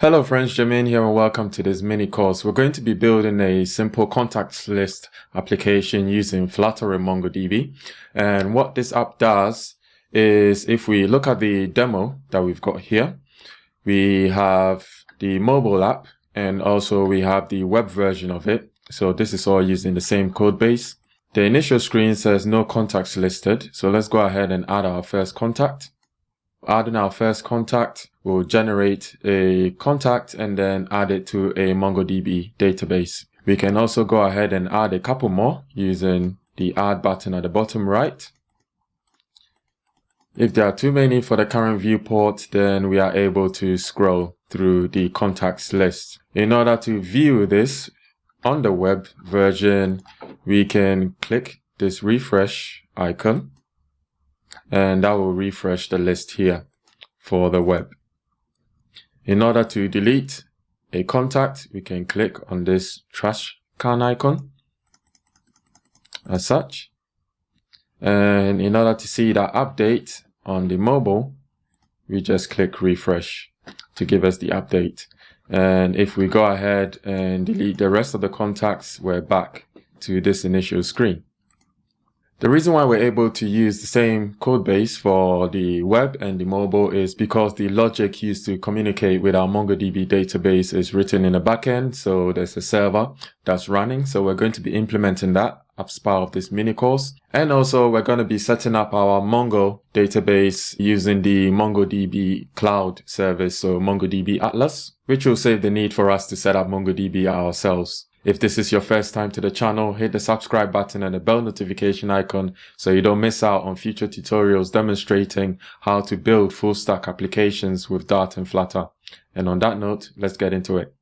Hello friends, Jermaine here and welcome to this mini course. We're going to be building a simple contacts list application using Flutter and MongoDB. And what this app does is, if we look at the demo that we've got here, we have the mobile app and also we have the web version of it. So this is all using the same code base. The initial screen says no contacts listed. So let's go ahead and add our first contact. Adding our first contact will generate a contact and then add it to a MongoDB database. We can also go ahead and add a couple more using the add button at the bottom right. If there are too many for the current viewport, then we are able to scroll through the contacts list. In order to view this on the web version, we can click this refresh icon, and that will refresh the list here for the web. In order to delete a contact, we can click on this trash can icon as such. And in order to see that update on the mobile, we just click refresh to give us the update. And if we go ahead and delete the rest of the contacts, we're back to this initial screen. The reason why we're able to use the same code base for the web and the mobile is because the logic used to communicate with our MongoDB database is written in the backend. So there's a server that's running. So we're going to be implementing that as part of this mini course. And also we're going to be setting up our Mongo database using the MongoDB Cloud service, so MongoDB Atlas, which will save the need for us to set up MongoDB ourselves. If this is your first time to the channel, hit the subscribe button and the bell notification icon so you don't miss out on future tutorials demonstrating how to build full stack applications with Dart and Flutter. And on that note, let's get into it.